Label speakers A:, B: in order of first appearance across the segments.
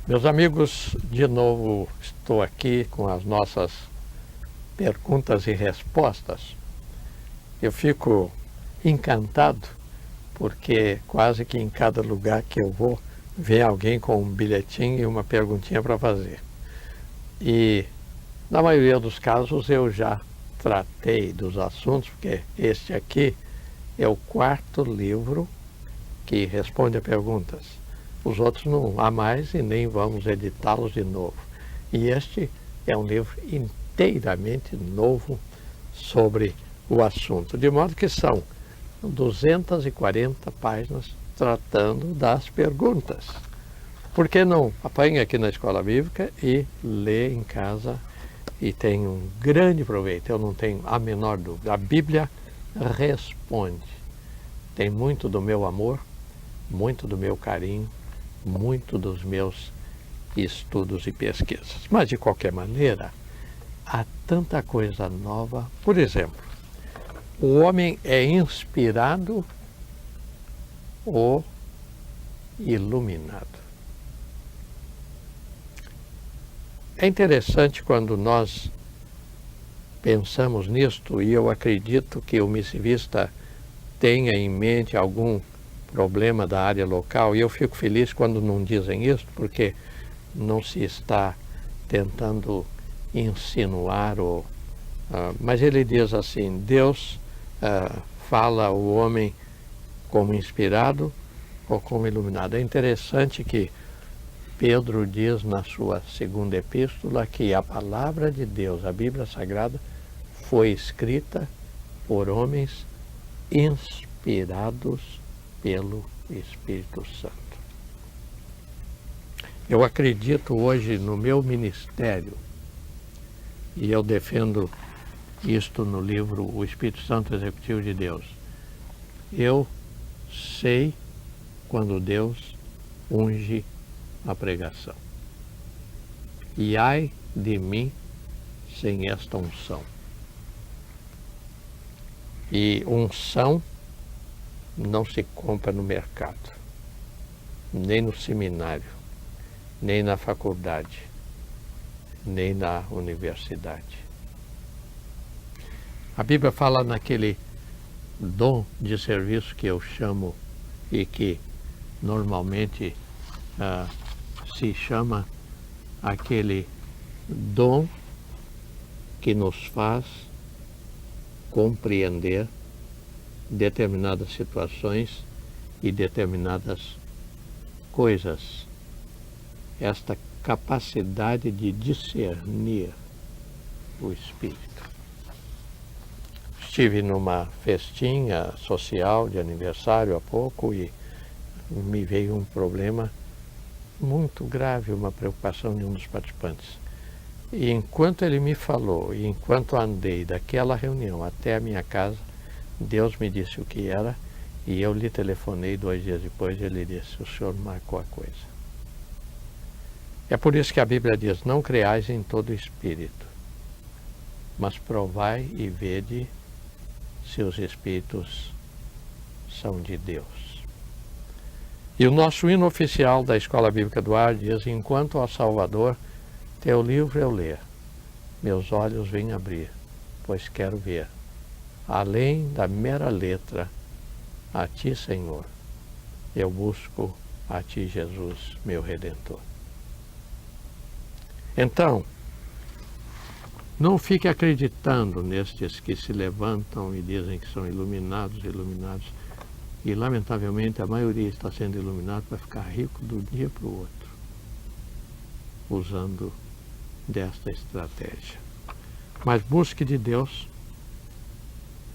A: Meus amigos, de novo estou aqui com as nossas perguntas e respostas. Eu fico encantado porque quase que em cada lugar que eu vou, vem alguém com um bilhetinho e uma perguntinha para fazer. E na maioria dos casos eu já tratei dos assuntos, porque este aqui é o quarto livro que responde a perguntas. Os outros não há mais e nem vamos editá-los de novo. E este é um livro inteiramente novo sobre o assunto, de modo que são 240 páginas tratando das perguntas. Por que não apanha aqui na Escola Bíblica e lê em casa e tem um grande proveito? Eu não tenho a menor dúvida. A Bíblia responde. Tem muito do meu amor, muito do meu carinho, muito dos meus estudos e pesquisas. Mas, de qualquer maneira, há tanta coisa nova. Por exemplo, o homem é inspirado ou iluminado? É interessante quando nós pensamos nisto, e eu acredito que o missivista tenha em mente algum problema da área local, e eu fico feliz quando não dizem isso, porque não se está tentando insinuar, mas ele diz assim: Deus fala ao homem como inspirado ou como iluminado. É interessante que Pedro diz na sua segunda epístola que a palavra de Deus, a Bíblia Sagrada, foi escrita por homens inspirados pelo Espírito Santo. Eu acredito hoje no meu ministério, e eu defendo isto no livro O Espírito Santo Executivo de Deus. Eu sei quando Deus unge a pregação. E ai de mim sem esta unção. E unção não se compra no mercado, nem no seminário, nem na faculdade, nem na universidade. A Bíblia fala naquele dom de serviço que eu chamo e que normalmente se chama aquele dom que nos faz compreender determinadas situações e determinadas coisas. Esta capacidade de discernir o Espírito. Estive numa festinha social de aniversário há pouco e me veio um problema muito grave, uma preocupação de um dos participantes. E enquanto ele me falou, e enquanto andei daquela reunião até a minha casa, Deus me disse o que era, e eu lhe telefonei 2 dias depois e ele disse: o senhor marcou a coisa. É por isso que a Bíblia diz: não creais em todo espírito, mas provai e vede se os espíritos são de Deus. E o nosso hino oficial da Escola Bíblica do Ar diz: enquanto ao Salvador teu livro eu ler, meus olhos vêm abrir, pois quero ver, além da mera letra, a ti, Senhor, eu busco a ti, Jesus, meu Redentor. Então, não fique acreditando nestes que se levantam e dizem que são iluminados, e lamentavelmente a maioria está sendo iluminado para ficar rico do dia para o outro, usando desta estratégia. Mas busque de Deus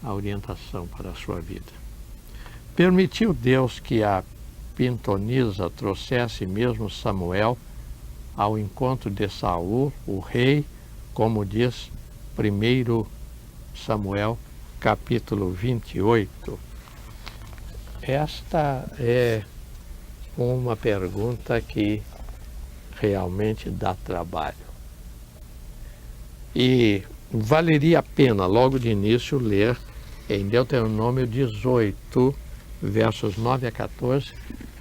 A: a orientação para a sua vida. Permitiu Deus que a pitonisa trouxesse mesmo Samuel ao encontro de Saul, o rei, como diz 1 Samuel, capítulo 28. Esta é uma pergunta que realmente dá trabalho. E valeria a pena, logo de início, ler em Deuteronômio 18, versos 9 a 14,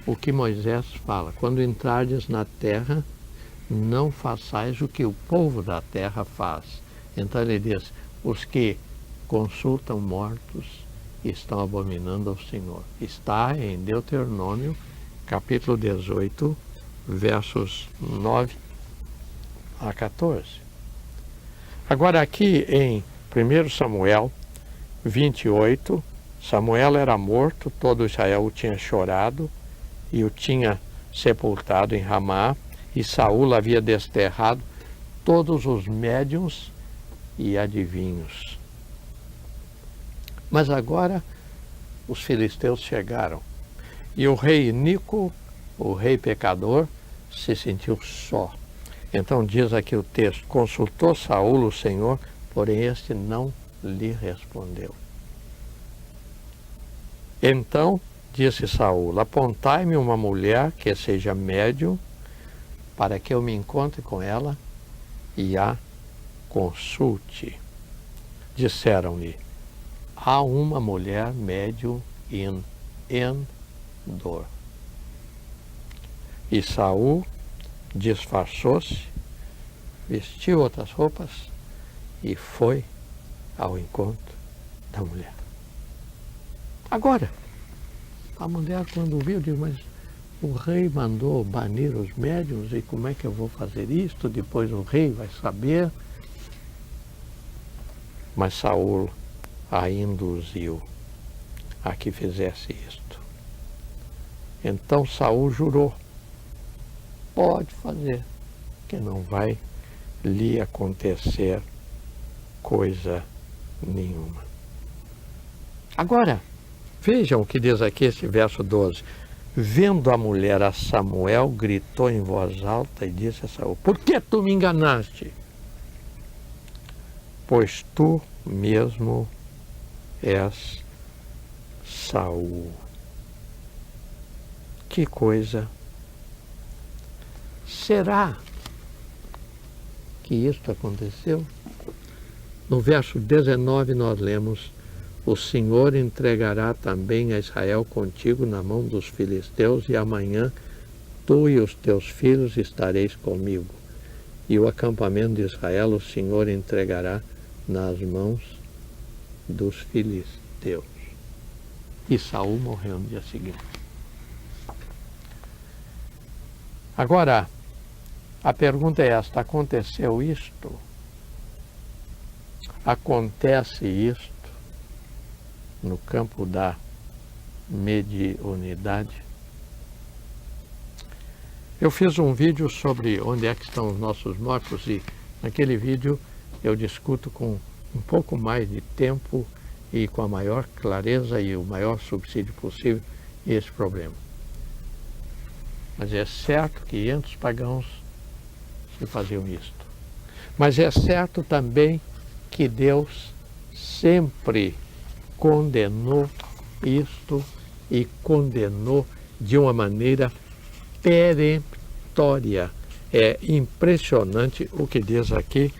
A: o que Moisés fala: quando entrardes na terra não façais o que o povo da terra faz. Então ele diz, os que consultam mortos estão abominando ao Senhor. Está em Deuteronômio, capítulo 18, versos 9 a 14. Agora aqui em 1 Samuel 28, Samuel era morto, todo Israel o tinha chorado e o tinha sepultado em Ramá, e Saul havia desterrado todos os médiuns e adivinhos. Mas agora os filisteus chegaram e o rei Nico, o rei pecador, se sentiu só. Então diz aqui o texto, consultou Saul o Senhor, porém este não lhe respondeu. Então disse Saul, apontai-me uma mulher que seja médium, para que eu me encontre com ela e a consulte. Disseram-lhe, há uma mulher médium em Endor. E Saul disfarçou-se, vestiu outras roupas e foi ao encontro da mulher. Agora, a mulher quando viu, disse, mas o rei mandou banir os médiuns e como é que eu vou fazer isto? Depois o rei vai saber. Mas Saul a induziu a que fizesse isto. Então Saul jurou, pode fazer, que não vai lhe acontecer coisa nenhuma. Agora, vejam o que diz aqui esse verso 12. Vendo a mulher a Samuel, gritou em voz alta e disse a Saul, por que tu me enganaste? Pois tu mesmo és Saul. Que coisa! Será que isto aconteceu? No verso 19 nós lemos, o Senhor entregará também a Israel contigo na mão dos filisteus, e amanhã tu e os teus filhos estareis comigo. E o acampamento de Israel o Senhor entregará nas mãos dos filisteus. E Saul morreu no dia seguinte. Agora, a pergunta é esta, aconteceu isto? Acontece isto no campo da mediunidade? Eu fiz um vídeo sobre onde é que estão os nossos mortos e naquele vídeo eu discuto com um pouco mais de tempo e com a maior clareza e o maior subsídio possível esse problema. Mas é certo que entre os pagãos se faziam isto. Mas é certo também que Deus sempre condenou isto e condenou de uma maneira peremptória. É impressionante o que diz aqui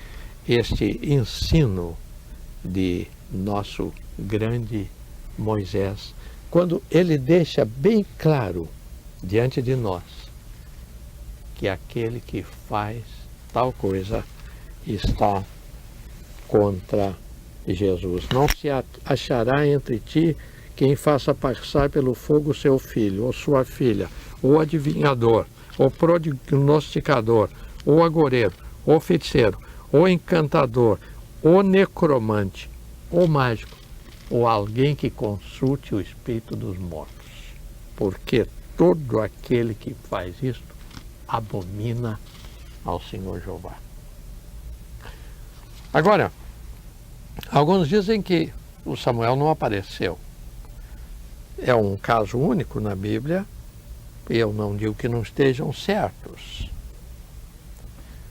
A: este ensino de nosso grande Moisés, quando ele deixa bem claro diante de nós que aquele que faz tal coisa está contra Jesus. Não se achará entre ti quem faça passar pelo fogo seu filho, ou sua filha, ou adivinhador, ou prognosticador, ou agoreiro, ou feiticeiro, ou encantador, ou necromante, ou mágico, ou alguém que consulte o espírito dos mortos. Porque todo aquele que faz isto abomina ao Senhor Jeová. Agora, alguns dizem que o Samuel não apareceu. É um caso único na Bíblia, e eu não digo que não estejam certos.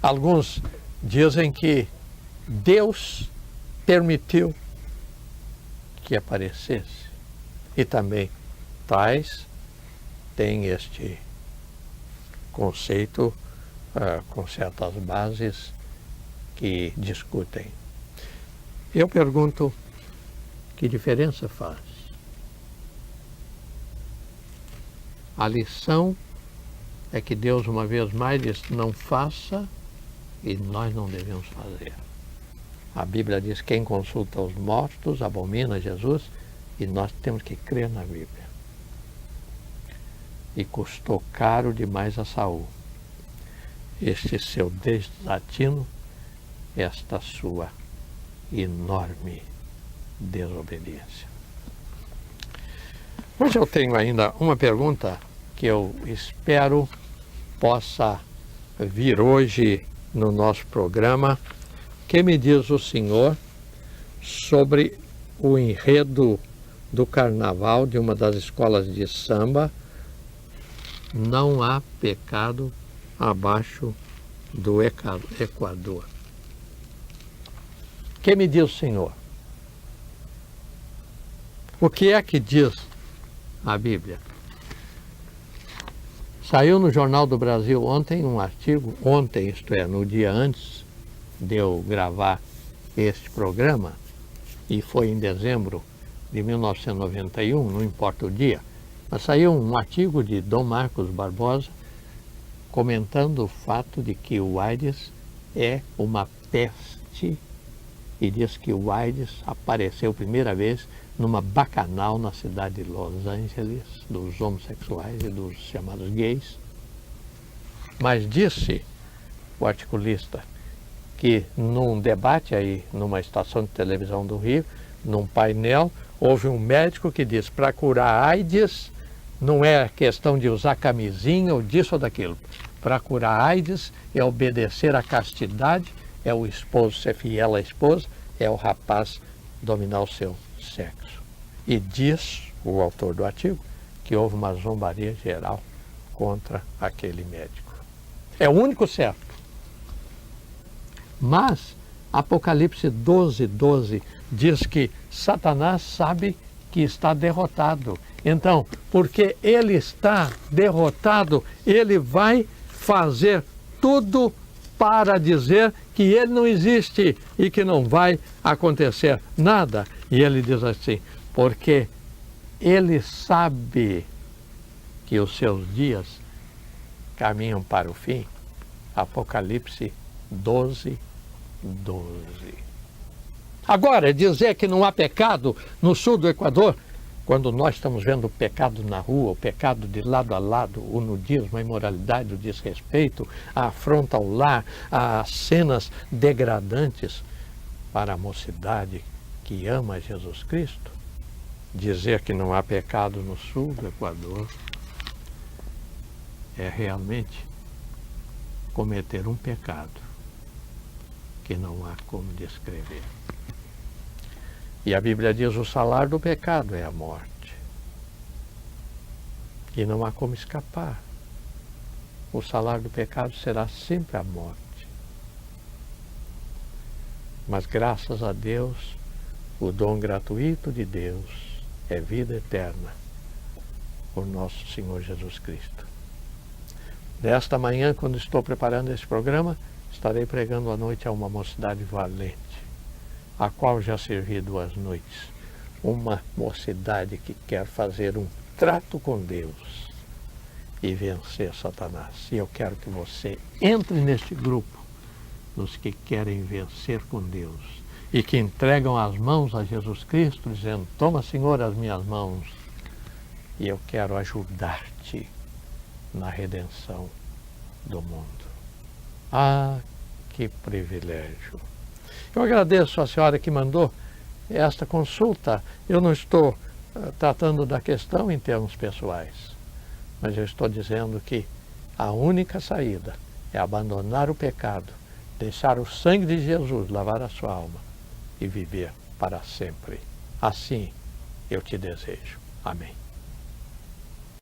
A: Alguns dizem que Deus permitiu que aparecesse. E também tais têm este conceito com certas bases que discutem. Eu pergunto, que diferença faz? A lição é que Deus uma vez mais diz, não faça e nós não devemos fazer. A Bíblia diz, quem consulta os mortos abomina Jesus, e nós temos que crer na Bíblia. E custou caro demais a Saul este seu desatino, esta sua enorme desobediência. Hoje eu tenho ainda uma pergunta que eu espero possa vir hoje no nosso programa. Que me diz o senhor sobre o enredo do carnaval de uma das escolas de samba? Não há pecado abaixo do Equador. Que me diz o senhor? O que é que diz a Bíblia? Saiu no Jornal do Brasil ontem um artigo, ontem, isto é, no dia antes de eu gravar este programa, e foi em dezembro de 1991, não importa o dia, mas saiu um artigo de Dom Marcos Barbosa comentando o fato de que o AIDS é uma peste, e diz que o AIDS apareceu primeira vez numa bacanal na cidade de Los Angeles, dos homossexuais e dos chamados gays. Mas disse o articulista que num debate aí, numa estação de televisão do Rio, num painel, houve um médico que disse, para curar AIDS, não é questão de usar camisinha ou disso ou daquilo. Para curar AIDS é obedecer à castidade, é o esposo ser fiel à esposa, é o rapaz dominar o seu sexo. E diz o autor do artigo que houve uma zombaria geral contra aquele médico. É o único certo. Mas Apocalipse 12:12 diz que Satanás sabe que está derrotado. Então, porque ele está derrotado, ele vai fazer tudo para dizer que ele não existe e que não vai acontecer nada. E ele diz assim, porque ele sabe que os seus dias caminham para o fim. Apocalipse 12:12. Agora, dizer que não há pecado no sul do Equador, quando nós estamos vendo o pecado na rua, o pecado de lado a lado, o nudismo, a imoralidade, o desrespeito, a afronta ao lar, as cenas degradantes para a mocidade que ama Jesus Cristo, dizer que não há pecado no sul do Equador é realmente cometer um pecado que não há como descrever. E a Bíblia diz, o salário do pecado é a morte. E não há como escapar. O salário do pecado será sempre a morte. Mas graças a Deus, o dom gratuito de Deus é vida eterna por nosso Senhor Jesus Cristo. Nesta manhã, quando estou preparando esse programa, estarei pregando à noite a uma mocidade valente, a qual já servi 2 noites. Uma mocidade que quer fazer um trato com Deus e vencer Satanás. E eu quero que você entre neste grupo dos que querem vencer com Deus e que entregam as mãos a Jesus Cristo, dizendo, toma, Senhor, as minhas mãos e eu quero ajudar-te na redenção do mundo. Ah, que privilégio! Eu agradeço a senhora que mandou esta consulta. Eu não estou tratando da questão em termos pessoais, mas eu estou dizendo que a única saída é abandonar o pecado, deixar o sangue de Jesus lavar a sua alma e viver para sempre. Assim eu te desejo. Amém.